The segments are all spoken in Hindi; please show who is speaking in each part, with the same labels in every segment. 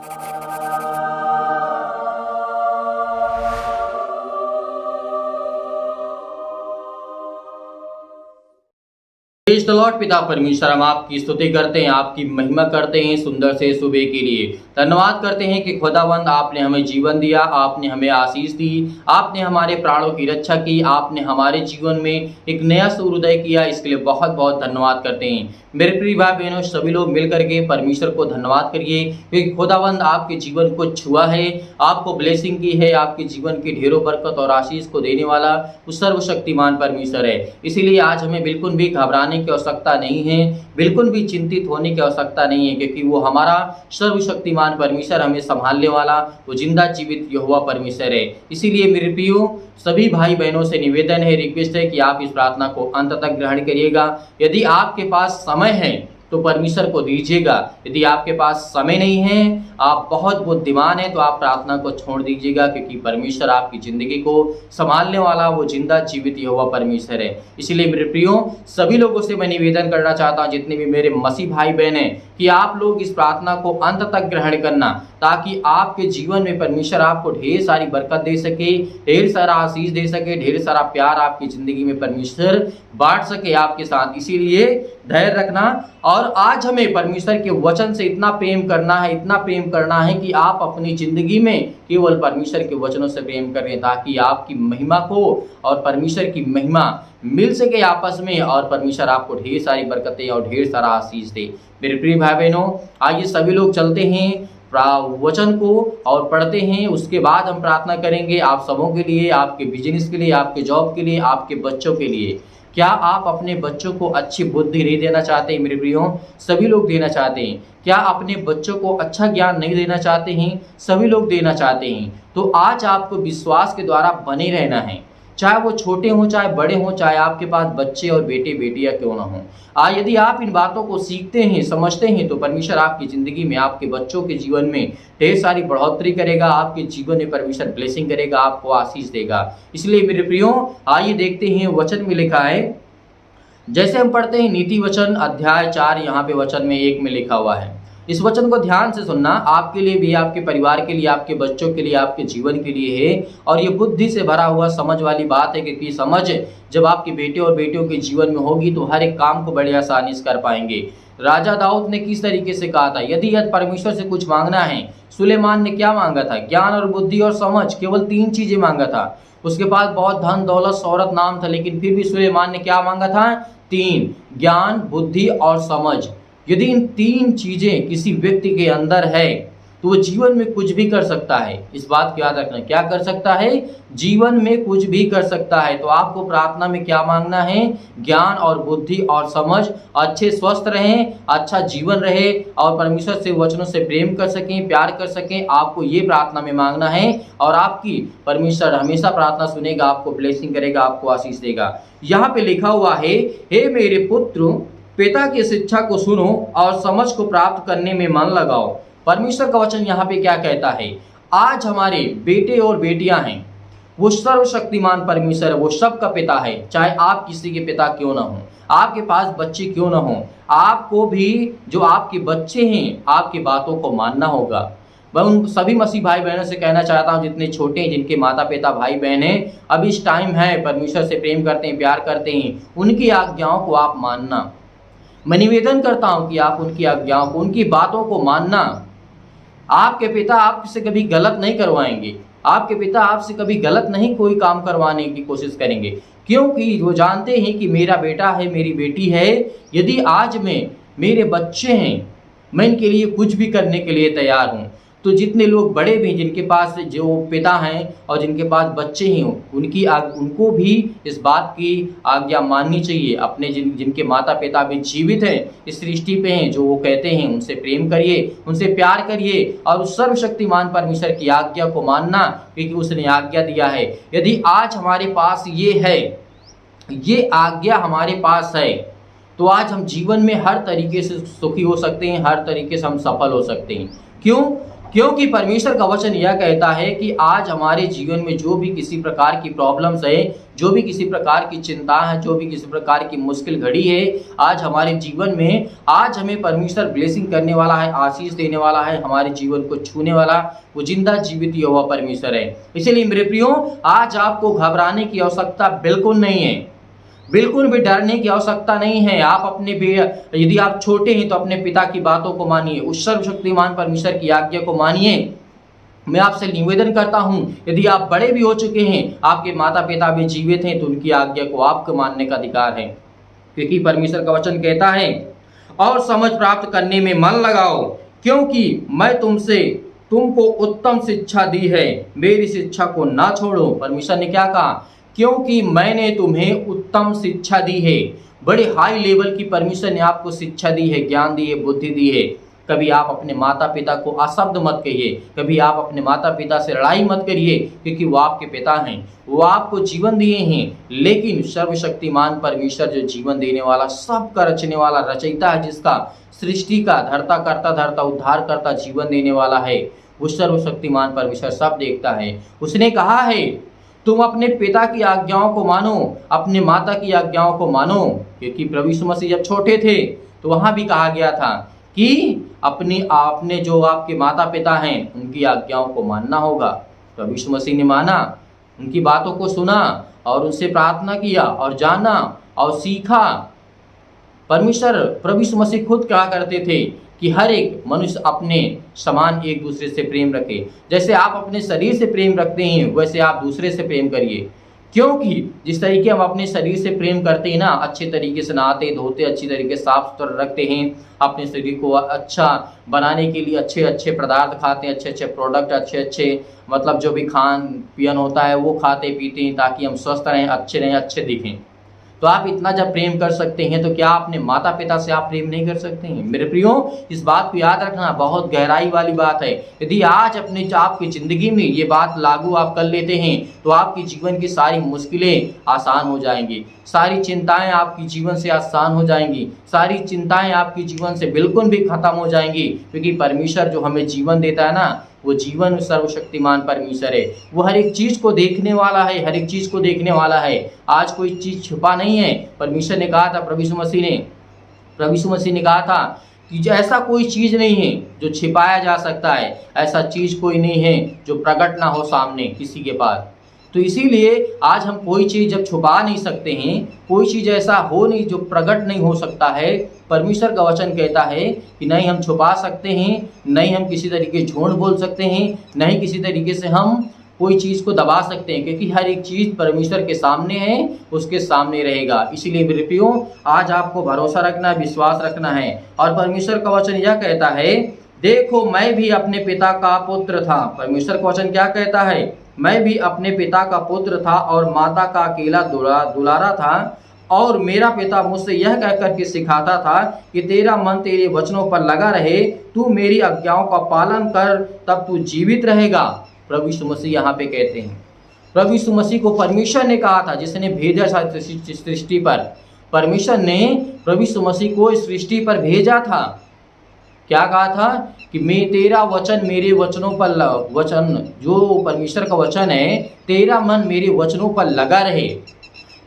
Speaker 1: Praise the Lord. पिता परमेश्वर, हम आपकी स्तुति करते हैं, आपकी महिमा करते हैं सुंदर से सुबह के लिए। धन्यवाद करते हैं कि खुदावंद आपने हमें जीवन दिया, आपने हमें आशीष दी, आपने हमारे प्राणों की रक्षा की, आपने हमारे जीवन में एक नया सूर्योदय किया। इसके लिए बहुत बहुत धन्यवाद करते हैं। मेरे प्रिय भाई बहनों, सभी लोग मिल करके परमेश्वर को धन्यवाद करिए क्योंकि खुदावंद आपके जीवन को छुआ है, आपको ब्लेसिंग की है, आपके जीवन की ढेरों बरकत और आशीष को देने वाला उस सर्वशक्तिमान परमेश्वर है। इसीलिए आज हमें बिल्कुल भी घबराने की आवश्यकता नहीं है, बिल्कुल भी चिंतित होने की आवश्यकता नहीं है, क्योंकि वो हमारा सर्वशक्तिमान परमेश्वर, हमें संभालने वाला वो जिंदा जीवित यहोवा परमेश्वर है। इसीलिए मेरे प्रियो सभी भाई बहनों से निवेदन है, रिक्वेस्ट है कि आप इस प्रार्थना को अंत तक ग्रहण करिएगा। यदि आपके पास समय है तो परमेश्वर को दीजिएगा, यदि आपके पास समय नहीं है, आप बहुत बुद्धिमान हैं, तो आप प्रार्थना को छोड़ दीजिएगा, क्योंकि परमेश्वर आपकी जिंदगी को संभालने वाला वो जिंदा जीवित यहोवा परमेश्वर है। इसलिए मेरे प्रियो सभी लोगों से मैं निवेदन करना चाहता हूँ, जितने भी मेरे मसीह भाई बहन हैं, कि आप लोग इस प्रार्थना को अंत तक ग्रहण करना, ताकि आपके जीवन में परमेश्वर आपको ढेर सारी बरकत दे सके, ढेर सारा आशीष दे सके, ढेर सारा प्यार आपकी जिंदगी में परमेश्वर बांट सके आपके साथ। इसीलिए धैर्य रखना, और आज हमें परमेश्वर के वचन से इतना प्रेम करना है, इतना प्रेम करना है कि आप अपनी जिंदगी में केवल परमेश्वर के वचनों से प्रेम करें, ताकि आपकी महिमा को और परमेश्वर की महिमा मिल सके आपस में, और परमेश्वर आपको ढेर सारी बरकतें और ढेर सारा आशीष दे। मेरे प्रिय भाई बहनों, आइए सभी लोग चलते हैं वचन को और पढ़ते हैं। उसके बाद हम प्रार्थना करेंगे आप सबों के लिए, आपके बिजनेस के लिए, आपके जॉब के लिए, आपके बच्चों के लिए। क्या आप अपने बच्चों को अच्छी बुद्धि नहीं देना चाहते हैं? मेरे प्रियो सभी लोग देना चाहते हैं। क्या अपने बच्चों को अच्छा ज्ञान नहीं देना चाहते हैं? सभी लोग देना चाहते हैं। तो आज आपको विश्वास के द्वारा बने रहना है, चाहे वो छोटे हों चाहे बड़े हों, चाहे आपके पास बच्चे और बेटे बेटियां क्यों ना हों। यदि आप इन बातों को सीखते हैं, समझते हैं, तो परमेश्वर आपकी जिंदगी में, आपके बच्चों के जीवन में ढेर सारी बढ़ोतरी करेगा, आपके जीवन में परमेश्वर ब्लेसिंग करेगा, आपको आशीष देगा। इसलिए मेरे प्रियो आइए देखते हैं वचन में लिखा है। जैसे हम पढ़ते हैं नीति वचन अध्याय 4, यहाँ पे वचन में 1 में लिखा हुआ है। इस वचन को ध्यान से सुनना, आपके लिए भी, आपके परिवार के लिए, आपके बच्चों के लिए, आपके जीवन के लिए है। और ये बुद्धि से भरा हुआ समझ वाली बात है, क्योंकि समझ जब आपके बेटे और बेटियों के जीवन में होगी तो हर एक काम को बड़े आसानी से कर पाएंगे। राजा दाऊद ने किस तरीके से कहा था, यदि परमेश्वर से कुछ मांगना है, सुलेमान ने क्या मांगा था? ज्ञान और बुद्धि और समझ, केवल 3 चीजें मांगा था। उसके पास बहुत धन दौलत शोहरत नाम था, लेकिन फिर भी सुलेमान ने क्या मांगा था? 3, ज्ञान बुद्धि और समझ। यदि इन 3 चीजें किसी व्यक्ति के अंदर है तो वो जीवन में कुछ भी कर सकता है। इस बात को याद रखना, क्या कर सकता है? जीवन में कुछ भी कर सकता है। तो आपको प्रार्थना में क्या मांगना है? ज्ञान और बुद्धि और समझ, अच्छे स्वस्थ रहें, अच्छा जीवन रहे, और परमेश्वर से वचनों से प्रेम कर सकें, प्यार कर सकें। आपको ये प्रार्थना में मांगना है, और आपकी परमेश्वर हमेशा प्रार्थना सुनेगा, आपको ब्लेसिंग करेगा, आपको आशीष देगा। यहाँ पे लिखा हुआ है, हे मेरे पुत्र, पिता की शिक्षा को सुनो और समझ को प्राप्त करने में मन लगाओ। परमेश्वर का वचन यहाँ पे क्या कहता है? आज हमारे बेटे और बेटियां हैं, वो सर्वशक्तिमान परमेश्वर है, वो सबका पिता है। चाहे आप किसी के पिता क्यों ना हो, आपके पास बच्चे क्यों ना हो, आपको भी जो आपके बच्चे हैं, आपकी बातों को मानना होगा। मैं उन सभी मसीह भाई बहनों से कहना चाहता हूँ जितने छोटे हैं, जिनके माता पिता भाई बहन हैं, अब इस टाइम है, परमेश्वर से प्रेम करते हैं, प्यार करते हैं, उनकी आज्ञाओं को आप मानना। मैं निवेदन करता हूं कि आप उनकी आज्ञाओं को, उनकी बातों को मानना। आपके पिता आपसे कभी गलत नहीं करवाएंगे, आपके पिता आपसे कभी गलत नहीं कोई काम करवाने की कोशिश करेंगे, क्योंकि वो जानते हैं कि मेरा बेटा है, मेरी बेटी है। यदि आज में मेरे बच्चे हैं, मैं इनके लिए कुछ भी करने के लिए तैयार हूँ। तो जितने लोग बड़े भी, जिनके पास जो पिता हैं और जिनके पास बच्चे हैं, उनको भी इस बात की आज्ञा माननी चाहिए। अपने जिनके माता पिता भी जीवित हैं, इस सृष्टि पे हैं, जो वो कहते हैं, उनसे प्रेम करिए, उनसे प्यार करिए, और उस सर्वशक्तिमान परमेश्वर की आज्ञा को मानना, क्योंकि उसने आज्ञा दिया है। यदि आज हमारे पास ये है, ये आज्ञा हमारे पास है, तो आज हम जीवन में हर तरीके से सुखी हो सकते हैं, हर तरीके से हम सफल हो सकते हैं। क्यों? क्योंकि परमेश्वर का वचन यह कहता है कि आज हमारे जीवन में जो भी किसी प्रकार की प्रॉब्लम्स है, जो भी किसी प्रकार की चिंता है, जो भी किसी प्रकार की मुश्किल घड़ी है आज हमारे जीवन में, आज हमें परमेश्वर ब्लेसिंग करने वाला है, आशीष देने वाला है, हमारे जीवन को छूने वाला वो जिंदा जीवित यहोवा परमेश्वर है। इसलिए मेरे प्रियो, आज आपको घबराने की आवश्यकता बिल्कुल नहीं है, बिल्कुल भी डरने की आवश्यकता नहीं है। आप अपने यदि आप छोटे हैं तो अपने पिता की बातों को मानिए, उस सर्वशक्तिमान परमेश्वर की आज्ञा को मानिए। मैं आपसे निवेदन करता हूं, यदि आप बड़े भी हो चुके हैं, आपके माता पिता भी जीवित हैं, तो उनकी आज्ञा को आपको मानने का अधिकार है, क्योंकि परमेश्वर का वचन कहता है और समझ प्राप्त करने में मन लगाओ, क्योंकि मैं तुमको उत्तम शिक्षा दी है, मेरी शिक्षा को ना छोड़ो। परमेश्वर ने क्या कहा? क्योंकि मैंने तुम्हें उत्तम शिक्षा दी है। बड़े हाई लेवल की परमेश्वर ने आपको शिक्षा दी है, ज्ञान दी है, बुद्धि दी है। कभी आप अपने माता पिता को अशब्द मत कहिए, कभी आप अपने माता पिता से लड़ाई मत करिए, क्योंकि वो आपके पिता हैं, वो आपको जीवन दिए हैं। लेकिन सर्वशक्तिमान परमेश्वर जो जीवन देने वाला, सबका रचने वाला, रचयिता है, जिसका सृष्टि का धरता करता धरता उद्धार करता जीवन देने वाला है, वो सर्वशक्तिमान परमेश्वर सब देखता है। उसने कहा है तुम अपने पिता की आज्ञाओं को मानो, अपने माता की आज्ञाओं को मानो, क्योंकि प्रभु यीशु मसीह जब छोटे थे तो वहां भी कहा गया था कि आपने जो आपके माता पिता हैं उनकी आज्ञाओं को मानना होगा। प्रभु यीशु मसीह ने माना, उनकी बातों को सुना और उनसे प्रार्थना किया और जाना और सीखा। परमेश्वर प्रभु यीशु मसीह खुद कहा करते थे कि हर एक मनुष्य अपने समान एक दूसरे से प्रेम रखे। जैसे आप अपने शरीर से प्रेम रखते हैं, वैसे आप दूसरे से प्रेम करिए, क्योंकि जिस तरीके हम अपने शरीर से प्रेम करते हैं ना, अच्छे तरीके से नहाते धोते, अच्छी तरीके से साफ सुथरा रखते हैं, अपने शरीर को अच्छा बनाने के लिए अच्छे अच्छे पदार्थ खाते हैं, अच्छे अच्छे प्रोडक्ट, अच्छे अच्छे मतलब जो भी खान पियन होता है वो खाते पीते हैं, ताकि हम स्वस्थ रहें, अच्छे दिखें। तो आप इतना जब प्रेम कर सकते हैं, तो क्या अपने माता पिता से आप प्रेम नहीं कर सकते हैं? मेरे प्रियो, इस बात को याद रखना, बहुत गहराई वाली बात है। यदि आज आपकी जिंदगी में ये बात लागू आप कर लेते हैं, तो आपकी जीवन की सारी मुश्किलें आसान हो जाएंगी, सारी चिंताएं आपकी जीवन से आसान हो जाएंगी, सारी चिंताएं आपकी जीवन से बिल्कुल भी खत्म हो जाएंगी, क्योंकि परमेश्वर जो हमें जीवन देता है ना, वो जीवन सर्वशक्तिमान परमेश्वर है। वो हर एक चीज को देखने वाला है, हर एक चीज को देखने वाला है। आज कोई चीज छुपा नहीं है। परमेश्वर ने कहा था, प्रभु यीशु मसीह ने कहा था कि ऐसा कोई चीज नहीं है जो छिपाया जा सकता है, ऐसा चीज कोई नहीं है जो प्रकट ना हो सामने किसी के पास। तो इसीलिए आज हम कोई चीज़ जब छुपा नहीं सकते हैं, कोई चीज़ ऐसा हो नहीं जो प्रकट नहीं हो सकता है, परमेश्वर का वचन कहता है कि नहीं हम छुपा सकते हैं, नहीं हम किसी तरीके झूठ बोल सकते हैं, नहीं किसी तरीके से हम कोई चीज़ को दबा सकते हैं, क्योंकि हर एक चीज़ परमेश्वर के सामने है, उसके सामने रहेगा। इसीलिए मेरे प्रियो, आज आपको भरोसा रखना है, विश्वास रखना है। और परमेश्वर का वचन यह कहता है, देखो मैं भी अपने पिता का पुत्र था। परमेश्वर का वचन क्या कहता है? मैं भी अपने पिता का पुत्र था और माता का अकेला दुलारा था, और मेरा पिता मुझसे यह कहकर के सिखाता था कि तेरा मन तेरे वचनों पर लगा रहे, तू मेरी आज्ञाओं का पालन कर, तब तू जीवित रहेगा। प्रभु यीशु मसीह यहाँ पे कहते हैं, प्रभु यीशु मसीह को परमेश्वर ने कहा था, जिसने भेजा था सृष्टि पर। परमेश्वर ने प्रभु यीशु मसीह को इस सृष्टि पर भेजा था। क्या कहा था कि मैं तेरा वचन मेरे वचनों पर वचन जो परमेश्वर का वचन है, तेरा मन मेरे वचनों पर लगा रहे।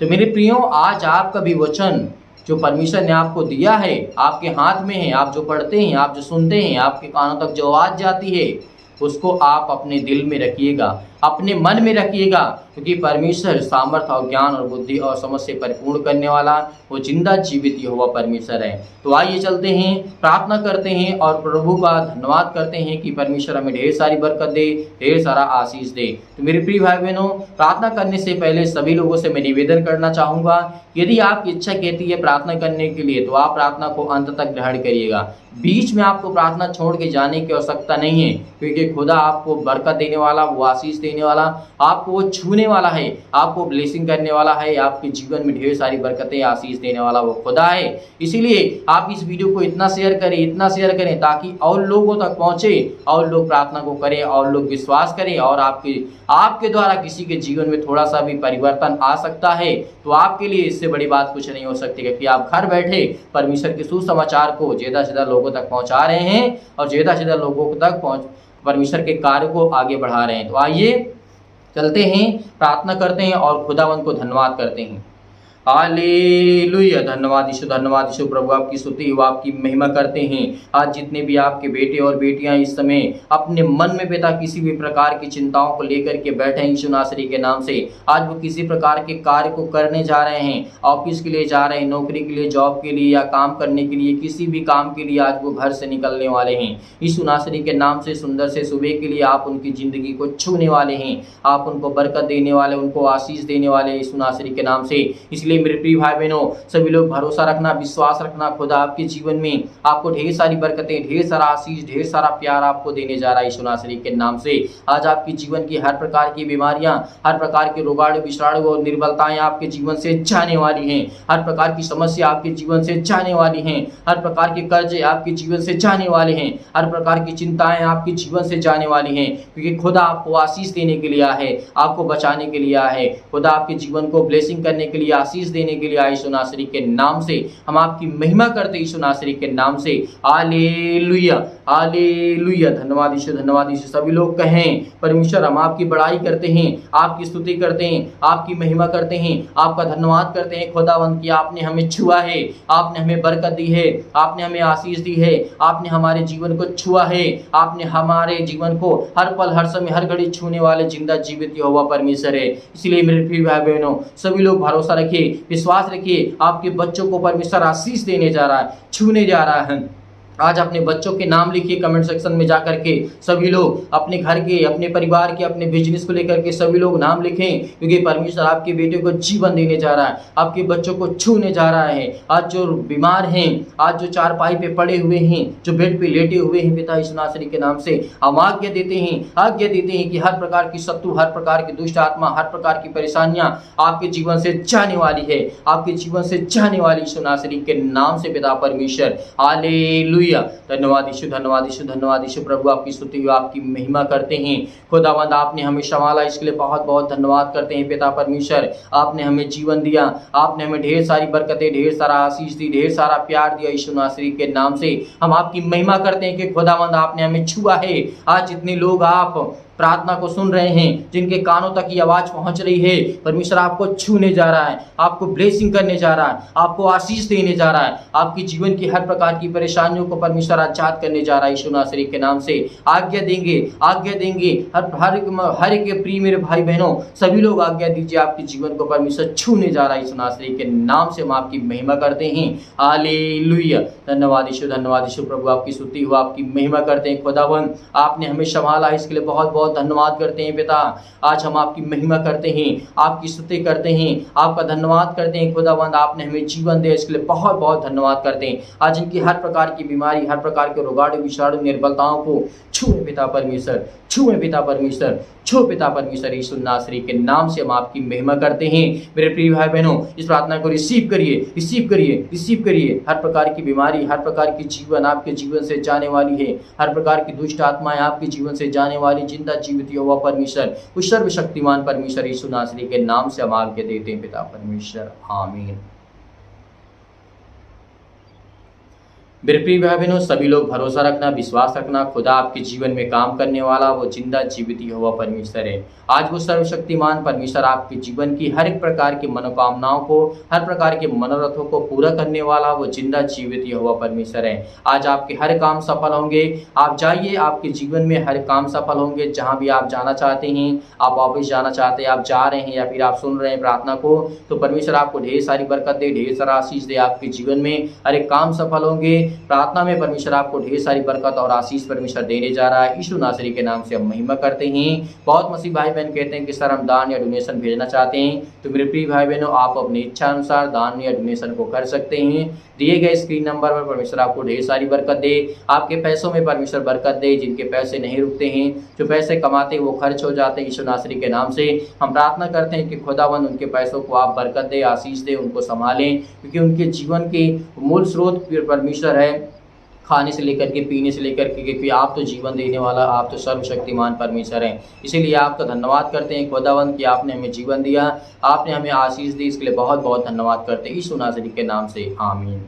Speaker 1: तो मेरे प्रियो, आज आपका भी वचन जो परमेश्वर ने आपको दिया है आपके हाथ में है। आप जो पढ़ते हैं, आप जो सुनते हैं, आपके कानों तक जो आवाज़ जाती है, उसको आप अपने दिल में रखिएगा, अपने मन में रखिएगा, क्योंकि परमेश्वर सामर्थ्य और ज्ञान और बुद्धि और समझ से परिपूर्ण करने वाला वो जिंदा जीवित यहोवा परमेश्वर है। तो आइए चलते हैं, प्रार्थना करते हैं और प्रभु का धन्यवाद करते हैं कि परमेश्वर हमें ढेर सारी बरकत दे, ढेर सारा आशीष दे। तो मेरे प्रिय भाई बहनों, प्रार्थना करने से पहले सभी लोगों से मैं निवेदन करना चाहूँगा, यदि आपकी इच्छा कहती है प्रार्थना करने के लिए, तो आप प्रार्थना को अंत तक ग्रहण करिएगा। बीच में आपको प्रार्थना छोड़ के जाने की आवश्यकता नहीं है, क्योंकि खुदा आपको बरकत देने वाला, वो आशीष देने वाला, आपको वो छूने वाला है, आपको ब्लेसिंग करने वाला है, आपके जीवन में ढेर सारी बरकतें आशीष देने वाला वो खुदा है। इसीलिए आप इस वीडियो को इतना शेयर करें ताकि और लोगों तक पहुंचे, और लोग प्रार्थना को करें, और लोग विश्वास करें, और आपके द्वारा किसी के जीवन में थोड़ा सा भी परिवर्तन आ सकता है। तो आपके लिए इससे बड़ी बात कुछ नहीं हो सकती, क्योंकि आप घर बैठे परमेश्वर के सुसमाचार को ज़्यादा से ज़्यादा लोगों तक पहुंचा रहे हैं, और ज़्यादा से ज़्यादा लोगों तक परमेश्वर के कार्य को आगे बढ़ा रहे हैं। तो आइए चलते हैं, प्रार्थना करते हैं और खुदावंद को धन्यवाद करते हैं। हालेलुया, धन्यवाद यीशु, प्रभु आपकी स्तुति हो, आपकी महिमा करते हैं। आज जितने भी आपके बेटे और बेटियां इस समय अपने मन में पिता किसी भी प्रकार की चिंताओं को लेकर के बैठे हैं यीशु नासरी के नाम से, आज वो किसी प्रकार के कार्य को करने जा रहे हैं, ऑफिस के लिए जा रहे हैं, नौकरी के लिए, जॉब के लिए या काम करने के लिए, किसी भी काम के लिए आज वो घर से निकलने वाले हैं। यीशु नासरी के नाम से सुंदर से सुबह के लिए आप उनकी जिंदगी को छूने वाले हैं, आप उनको बरकत देने वाले, उनको आशीष देने वाले यीशु नासरी के नाम से। इसलिए मेरे प्रिय भाई बहनों, सभी लोग भरोसा रखना, विश्वास रखना, खुदा आपके जीवन में आपको ढेर सारी बरकतें, ढेर सारा आशीष, ढेर सारा प्यार आपको देने जा रहा है यीशु नासरी के नाम से। आज आपके जीवन की हर प्रकार की बीमारियां, हर प्रकार के रोगाणु विषाणु और निर्बलताएं आपके जीवन से जाने वाली हैं, हर प्रकार की समस्या आपके जीवन से जाने वाली हैं, हर प्रकार के कर्जे आपके जीवन से जाने वाले हैं, हर प्रकार की चिंताएं आपके जीवन से जाने वाली हैं, क्योंकि खुदा आपको आशीष देने के लिए आया है, आपको बचाने के लिए आया है। खुदा आपके जीवन को ब्लेसिंग करने के लिए, आशीष देने के लिए यीशु नासरी के नाम से हम आपकी महिमा करते यीशु नासरी के नाम से। हालेलुया, हालेलुया, धन्यवाद यीशु। सभी लोग कहें, परमेश्वर हम आपकी बड़ाई करते हैं, आपकी स्तुति करते हैं, आपकी महिमा करते हैं, आपका धन्यवाद करते हैं खुदावंद कि आपने हमें छुआ है, आपने हमें बरकत दी है, आपने हमें आशीष दी है, आपने हमारे जीवन को छुआ है, आपने हमारे जीवन को हर पल, हर समय, हर घड़ी छूने वाले जिंदा जीवित यहोवा परमेश्वर है। इसलिए मेरे प्रिय भाई बहनों, सभी लोग भरोसा रखिए, विश्वास रखिए, आपके बच्चों को परमेश्वर आशीष देने जा रहा है, छूने जा रहा है। आज अपने बच्चों के नाम लिखिए कमेंट सेक्शन में जाकर के, सभी लोग अपने घर के, अपने परिवार के, अपने बिजनेस को लेकर के सभी लोग नाम लिखें, क्योंकि परमेश्वर आपके बेटे को जीवन देने जा रहा है, आपके बच्चों को छूने जा रहा है। आज जो बीमार हैं, आज जो चारपाई पे पड़े हुए हैं, जो बेड पे लेटे हुए हैं, पिता यीशु नासरी के नाम से हम आज्ञा देते हैं कि हर प्रकार की शत्रु, हर प्रकार की दुष्ट आत्मा, हर प्रकार की परेशानियां आपके जीवन से जाने वाली है, आपके जीवन से जाने वाली यीशु नासरी के नाम से पिता परमेश्वर। हालेलुया, धन्यवाद यीशु, प्रभु आपकी स्तुति हो, आपकी महिमा करते हैं। खुदावंद आपने हमें संभाला, इसके लिए बहुत बहुत धन्यवाद करते हैं पिता परमेश्वर। आपने हमें जीवन दिया, आपने हमें ढेर सारी बरकतें, ढेर सारा आशीष दी, ढेर सारा प्यार दिया यीशु नासरी के नाम से। हम आपकी महिमा करते हैं कि खुदावंद आपने हमें छुआ है। आज जितने लोग आप प्रार्थना को सुन रहे हैं, जिनके कानों तक ये आवाज पहुंच रही है, परमेश्वर आपको छूने जा रहा है, आपको ब्लेसिंग करने जा रहा है, आपको आशीष देने जा रहा है, आपकी जीवन की हर प्रकार की परेशानियों को परमेश्वर आजाद करने जा रहा है यीशु नासरी के नाम से। आज्ञा देंगे हर एक प्रिय मेरे भाई बहनों, सभी लोग आज्ञा दीजिए, आपके जीवन को परमेश्वर छूने जा रहा है यीशु नासरी के नाम से। हम आपकी महिमा करते हैं। हालेलुया, धन्यवाद यीशु, प्रभु आपकी स्तुति हो, आपकी महिमा करते हैं। खुदावंद आपने हमें संभाला, इसके लिए बहुत बहुत धन्यवाद करते हैं पिता। आज हम आपकी महिमा करते हैं, आपकी स्तुति करते हैं, आपका धन्यवाद करते हैं खुदावंद, आपने हमें जीवन दिया, इसके लिए बहुत बहुत धन्यवाद करते हैं। आज इनकी हर प्रकार की बीमारी, हर प्रकार के रोगाणु विषाणु निर्बलताओं को छूए पिता परमेश्वर, छूए पिता परमेश्वर, छो पिता परमेश्वर यीशु नासरी के नाम से हम आपकी महिमा करते हैं। मेरे प्रिय भाई बहनों, इस प्रार्थना को रिसीव करिए। हर प्रकार की बीमारी, हर प्रकार की जीवन आपके जीवन से जाने वाली है, हर प्रकार की दुष्ट आत्माएं आपके जीवन से जाने वाली, जिंदा जीवित यहोवा परमेश्वर, उस सर्वशक्तिमान परमेश्वर यीशु नासरी के नाम से हम आज्ञा देते हैं पिता परमेश्वर, आमीन। मेरे प्रिय भाई बहनों, सभी लोग भरोसा रखना, विश्वास रखना, खुदा आपके जीवन में काम करने वाला वो जिंदा जीवित यहोवा परमेश्वर है। आज वो सर्वशक्तिमान परमेश्वर आपके जीवन की हर एक प्रकार की मनोकामनाओं को, हर प्रकार के मनोरथों को पूरा करने वाला वो जिंदा जीवित यहोवा परमेश्वर है। आज आपके हर काम सफल होंगे। आप जाइए, आपके जीवन में हर काम सफल होंगे। जहाँ भी आप जाना चाहते हैं, आप ऑफिस जाना चाहते हैं, आप जा रहे हैं या फिर आप सुन रहे हैं प्रार्थना को, तो परमेश्वर आपको ढेर सारी बरकत दे, ढेर सारा आशीष दे। आपके जीवन में हर एक काम सफल होंगे। प्रार्थना में परमेश्वर आपको ढेर सारी बरकत और आशीष परमेश्वर देने जा रहा है। यीशु नासरी के नाम से हम महिमा करते हैं। बहुत मसीह भाई बहन कहते हैं कि सर हम दान या डोनेशन भेजना चाहते हैं, तो मेरे प्रिय भाई बहनों, आप अपनी इच्छा अनुसार दान या डोनेशन को कर सकते हैं। दिए गए स्क्रीन नंबर पर परमेश्वर आपको ढेर सारी बरकत दे, आपके पैसों में परमेश्वर बरकत दे। जिनके पैसे नहीं रुकते हैं, जो पैसे कमाते हैं वो खर्च हो जाते हैं, यीशु नासरी के नाम से हम प्रार्थना करते हैं कि खुदावंद उनके पैसों को आप बरकत दे, आशीष दे, उनको संभालें, क्योंकि उनके जीवन की मूल स्रोत परमेश्वर है। खाने से लेकर के, पीने से लेकर के, क्योंकि आप तो जीवन देने वाला, आप तो सर्वशक्तिमान परमेश्वर हैं। इसीलिए आपका धन्यवाद करते हैं खुदावंद कि आपने हमें जीवन दिया, आपने हमें आशीष दी। इसके लिए बहुत बहुत धन्यवाद करते हैं यीशु नासरी के नाम से, आमीन।